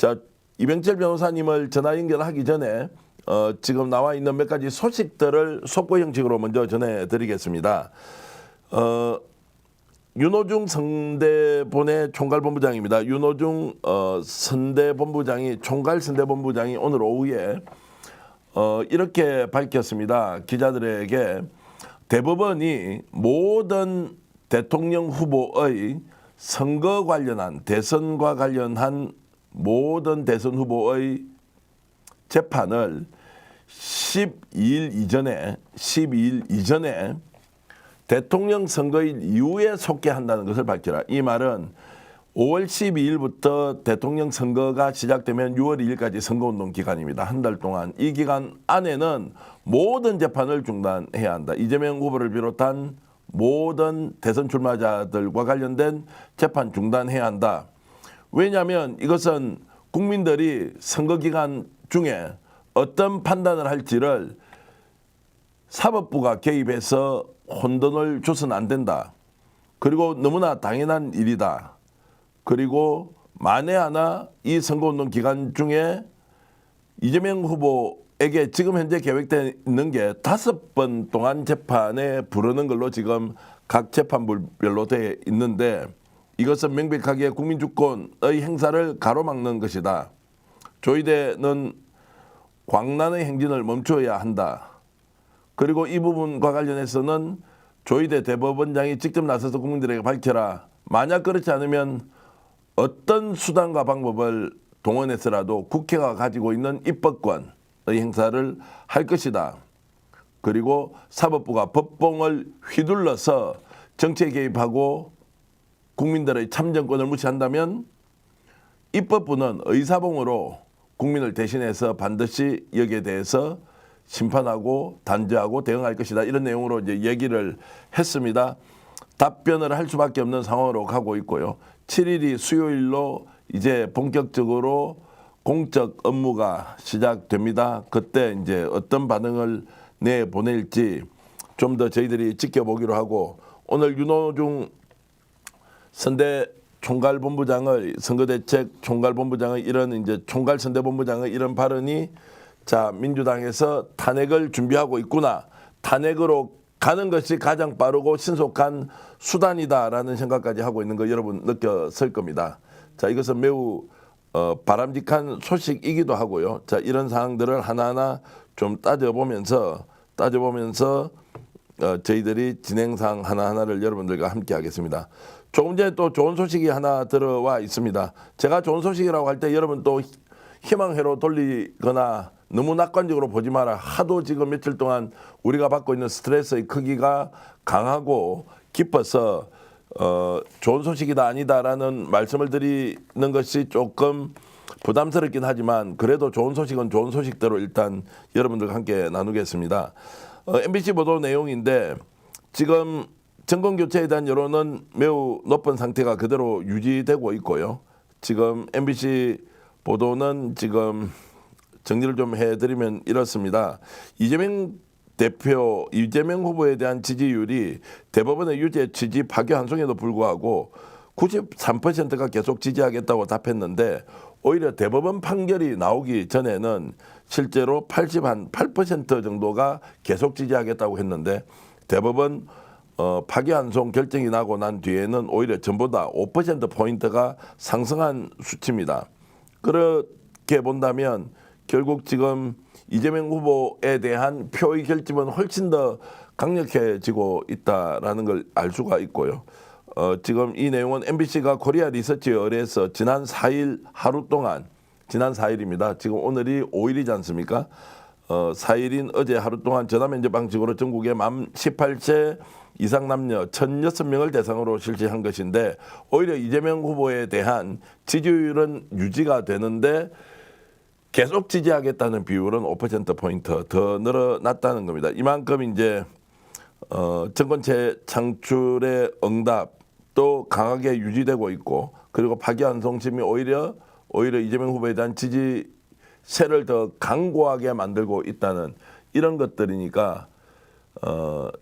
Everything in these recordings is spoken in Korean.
자, 이병철 변호사님을 전화 연결하기 전에 지금 나와 있는 몇 가지 소식들을 속보 형식으로 먼저 전해드리겠습니다. 윤호중 선대본의 총괄본부장입니다. 윤호중 선대본부장이 총괄 선대본부장이 오늘 오후에 이렇게 밝혔습니다. 기자들에게 대법원이 모든 대통령 후보의 선거 관련한 대선과 관련한 모든 대선 후보의 재판을 12일 이전에 대통령 선거일 이후에 속개한다는 것을 밝혀라. 이 말은 5월 12일부터 대통령 선거가 시작되면 6월 2일까지 선거운동 기간입니다. 한 달 동안. 이 기간 안에는 모든 재판을 중단해야 한다. 이재명 후보를 비롯한 모든 대선 출마자들과 관련된 재판 중단해야 한다. 왜냐하면 이것은 국민들이 선거 기간 중에 어떤 판단을 할지를 사법부가 개입해서 혼돈을 줘서는 안 된다. 그리고 너무나 당연한 일이다. 그리고 만에 하나 이 선거운동 기간 중에 이재명 후보에게 지금 현재 계획되어 있는 게 5번 동안 재판에 부르는 걸로 지금 각 재판부별로 되어 있는데 이것은 명백하게 국민주권의 행사를 가로막는 것이다. 조희대는 광란의 행진을 멈춰야 한다. 그리고 이 부분과 관련해서는 조희대 대법원장이 직접 나서서 국민들에게 밝혀라. 만약 그렇지 않으면 어떤 수단과 방법을 동원해서라도 국회가 가지고 있는 입법권의 행사를 할 것이다. 그리고 사법부가 법봉을 휘둘러서 정치에 개입하고 국민들의 참정권을 무시한다면 입법부는 의사봉으로 국민을 대신해서 반드시 여기에 대해서 심판하고 단죄하고 대응할 것이다. 이런 내용으로 이제 얘기를 했습니다. 답변을 할 수밖에 없는 상황으로 가고 있고요. 7일이 수요일로 이제 본격적으로 공적 업무가 시작됩니다. 그때 이제 어떤 반응을 내보낼지 좀 더 저희들이 지켜보기로 하고 오늘 윤호중 선대 총괄본부장의 선거대책 총괄본부장의 이런 이제 총괄선대본부장의 이런 발언이 자 민주당에서 탄핵을 준비하고 있구나. 탄핵으로 가는 것이 가장 빠르고 신속한 수단이다라는 생각까지 하고 있는 거 여러분 느꼈을 겁니다. 자 이것은 매우 바람직한 소식이기도 하고요. 자 이런 사항들을 하나하나 좀 따져보면서 저희들이 진행사항 하나하나를 여러분들과 함께 하겠습니다. 조금 전에 또 좋은 소식이 하나 들어와 있습니다. 제가 좋은 소식이라고 할 때 여러분 또 희망회로 돌리거나 너무 낙관적으로 보지 마라. 하도 지금 며칠 동안 우리가 받고 있는 스트레스의 크기가 강하고 깊어서 좋은 소식이다 아니다라는 말씀을 드리는 것이 조금 부담스럽긴 하지만 그래도 좋은 소식은 좋은 소식대로 일단 여러분들과 함께 나누겠습니다. MBC 보도 내용인데 지금 정권교체에 대한 여론은 매우 높은 상태가 그대로 유지되고 있고요. 지금 MBC 보도는 지금 정리를 좀 해드리면 이렇습니다. 이재명 후보에 대한 지지율이 대법원의 유죄 취지 파기환송에도 불구하고 93%가 계속 지지하겠다고 답했는데 오히려 대법원 판결이 나오기 전에는 실제로 88% 정도가 계속 지지하겠다고 했는데 대법원 파기환송 결정이 나고 난 뒤에는 오히려 전보다 5%포인트가 상승한 수치입니다. 그렇게 본다면 결국 지금 이재명 후보에 대한 표의 결집은 훨씬 더 강력해지고 있다라는 걸 알 수가 있고요. 지금 이 내용은 MBC가 코리아 리서치에 의뢰해서 지난 4일 하루 동안 지난 4일입니다. 지금 오늘이 5일이지 않습니까? 4일인 어제 하루 동안 전화면접 방식으로 전국의 만 18세 이상 남녀 1,006명을 대상으로 실시한 것인데 오히려 이재명 후보에 대한 지지율은 유지가 되는데 계속 지지하겠다는 비율은 5%포인트 더 늘어났다는 겁니다. 이만큼 이제 정권체 창출의 응답도 강하게 유지되고 있고 그리고 파기환송심이 오히려 이재명 후보에 대한 지지세를 더 강고하게 만들고 있다는 이런 것들이니까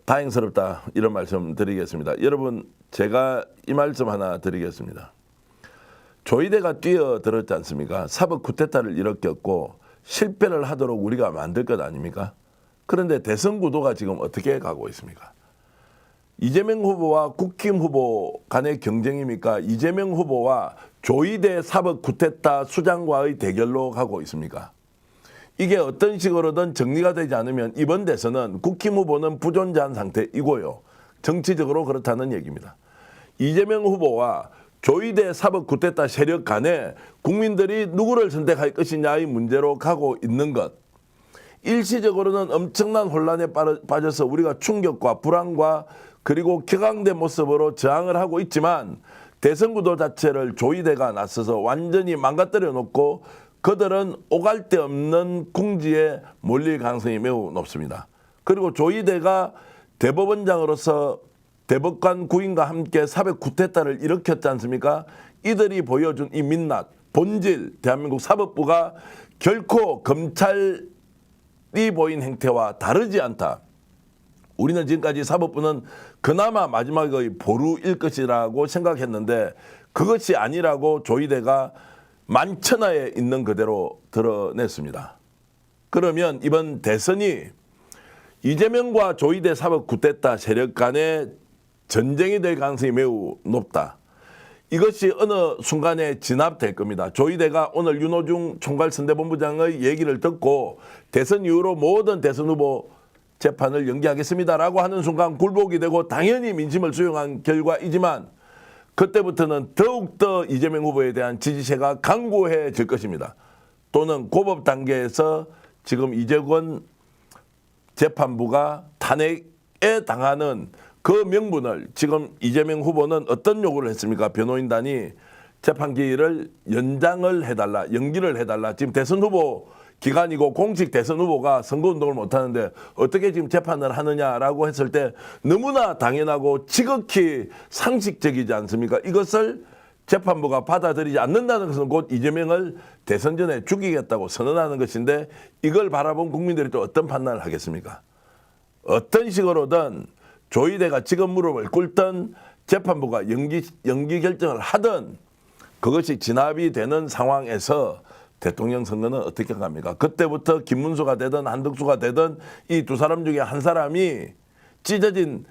다행스럽다 이런 말씀 드리겠습니다. 여러분 제가 이 말씀 하나 드리겠습니다. 조이대가 뛰어들었지 않습니까? 사법 쿠데타를 일으켰고 실패를 하도록 우리가 만들 것 아닙니까? 그런데 대선 구도가 지금 어떻게 가고 있습니까? 이재명 후보와 국힘 후보 간의 경쟁입니까? 이재명 후보와 조이대 사법 쿠데타 수장과의 대결로 가고 있습니까? 이게 어떤 식으로든 정리가 되지 않으면 이번 대선은 국힘 후보는 부존재한 상태이고요. 정치적으로 그렇다는 얘기입니다. 이재명 후보와 조이대 사법 쿠데타 세력 간에 국민들이 누구를 선택할 것이냐의 문제로 가고 있는 것. 일시적으로는 엄청난 혼란에 빠져서 우리가 충격과 불안과 그리고 격앙된 모습으로 저항을 하고 있지만 대선 구도 자체를 조이대가 나서서 완전히 망가뜨려 놓고 그들은 오갈 데 없는 궁지에 몰릴 가능성이 매우 높습니다. 그리고 조이대가 대법원장으로서 대법관 구인과 함께 사법 쿠데타를 일으켰지 않습니까? 이들이 보여준 이 민낯, 본질, 대한민국 사법부가 결코 검찰이 보인 행태와 다르지 않다. 우리는 지금까지 사법부는 그나마 마지막의 보루일 것이라고 생각했는데 그것이 아니라고 조이대가 만천하에 있는 그대로 드러냈습니다. 그러면 이번 대선이 이재명과 조이대 사법 쿠데타 세력 간의 전쟁이 될 가능성이 매우 높다. 이것이 어느 순간에 진압될 겁니다. 조이대가 오늘 윤호중 총괄선대본부장의 얘기를 듣고 대선 이후로 모든 대선 후보 재판을 연기하겠습니다라고 하는 순간 굴복이 되고 당연히 민심을 수용한 결과이지만 그때부터는 더욱더 이재명 후보에 대한 지지세가 강고해질 것입니다. 또는 고법 단계에서 지금 이재권 재판부가 탄핵에 당하는 그 명분을 지금 이재명 후보는 어떤 요구를 했습니까? 변호인단이 재판 기일을 연장을 해달라, 연기를 해달라. 지금 대선 후보 기간이고 공식 대선 후보가 선거운동을 못하는데 어떻게 지금 재판을 하느냐라고 했을 때 너무나 당연하고 지극히 상식적이지 않습니까? 이것을 재판부가 받아들이지 않는다는 것은 곧 이재명을 대선 전에 죽이겠다고 선언하는 것인데 이걸 바라본 국민들이 또 어떤 판단을 하겠습니까? 어떤 식으로든 조이대가 지금 무릎을 꿇든 재판부가 연기 결정을 하든 그것이 진압이 되는 상황에서 대통령 선거는 어떻게 갑니까? 그때부터 김문수가 되든 한덕수가 되든 이 두 사람 중에 한 사람이 찢어진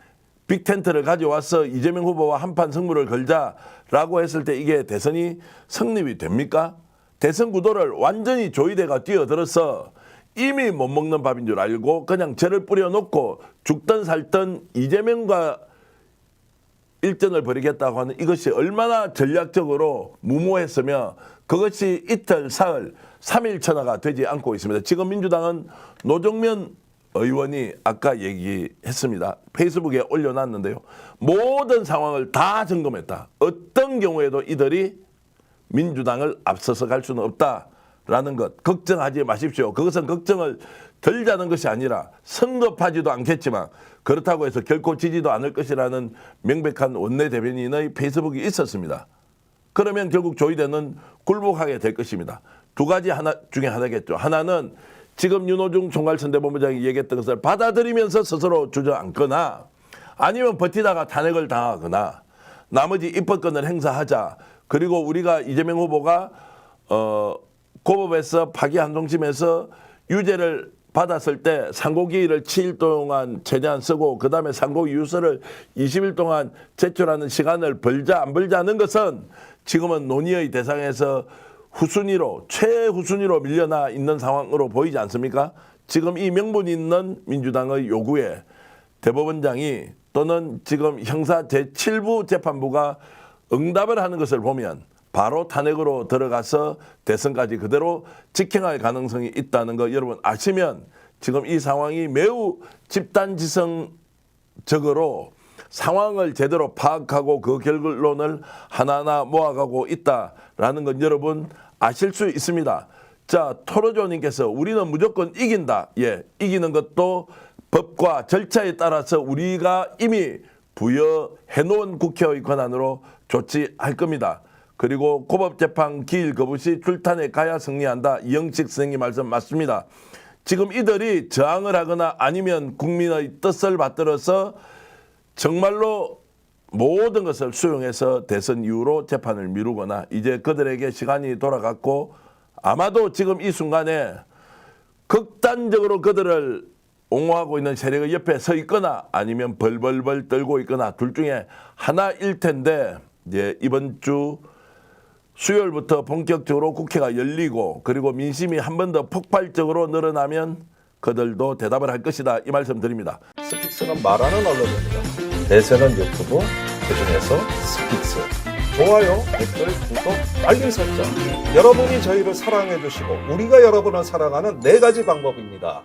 빅텐트를 가져와서 이재명 후보와 한판 승부를 걸자라고 했을 때 이게 대선이 성립이 됩니까? 대선 구도를 완전히 조이대가 뛰어들어서 이미 못 먹는 밥인 줄 알고 그냥 죄를 뿌려놓고 죽든 살든 이재명과 일전을 벌이겠다고 하는 이것이 얼마나 전략적으로 무모했으며 그것이 이틀, 사흘, 3일 천하가 되지 않고 있습니다. 지금 민주당은 노정면 의원이 아까 얘기했습니다. 페이스북에 올려놨는데요. 모든 상황을 다 점검했다. 어떤 경우에도 이들이 민주당을 앞서서 갈 수는 없다라는 것 걱정하지 마십시오. 그것은 걱정을 덜자는 것이 아니라 성급하지도 않겠지만 그렇다고 해서 결코 지지도 않을 것이라는 명백한 원내대변인의 페이스북이 있었습니다. 그러면 결국 조이대는 굴복하게 될 것입니다. 두 가지 중에 하나겠죠. 하나는 지금 윤호중 총괄선대본부장이 얘기했던 것을 받아들이면서 스스로 주저앉거나 아니면 버티다가 탄핵을 당하거나 나머지 입법권을 행사하자. 그리고 우리가 이재명 후보가 고법에서 파기환송심에서 유죄를 받았을 때 상고기일을 7일 동안 최대한 쓰고 그다음에 상고기 유서를 20일 동안 제출하는 시간을 벌자 안 벌자는 것은 지금은 논의의 대상에서 후순위로 최후순위로 밀려나 있는 상황으로 보이지 않습니까? 지금 이 명분 있는 민주당의 요구에 대법원장이 또는 지금 형사 제7부 재판부가 응답을 하는 것을 보면 바로 탄핵으로 들어가서 대선까지 그대로 직행할 가능성이 있다는 거 여러분 아시면 지금 이 상황이 매우 집단지성적으로 상황을 제대로 파악하고 그 결론을 하나하나 모아가고 있다라는 건 여러분 아실 수 있습니다. 자, 토로조님께서 우리는 무조건 이긴다. 예, 이기는 것도 법과 절차에 따라서 우리가 이미 부여해놓은 국회의 권한으로 조치할 겁니다. 그리고 고법재판 기일 거부 시 출탄에 가야 승리한다. 이영식 선생님 말씀 맞습니다. 지금 이들이 저항을 하거나 아니면 국민의 뜻을 받들어서 정말로 모든 것을 수용해서 대선 이후로 재판을 미루거나 이제 그들에게 시간이 돌아갔고 아마도 지금 이 순간에 극단적으로 그들을 옹호하고 있는 세력의 옆에 서 있거나 아니면 벌벌벌 떨고 있거나 둘 중에 하나일 텐데 이제 이번 주 수요일부터 본격적으로 국회가 열리고 그리고 민심이 한 번 더 폭발적으로 늘어나면 그들도 대답을 할 것이다 이 말씀 드립니다. 스픽스는 말하는 언론입니다. 대세는 유튜브, 그중에서 스픽스. 좋아요, 댓글, 구독, 알림 설정. 여러분이 저희를 사랑해 주시고 우리가 여러분을 사랑하는 4가지 방법입니다.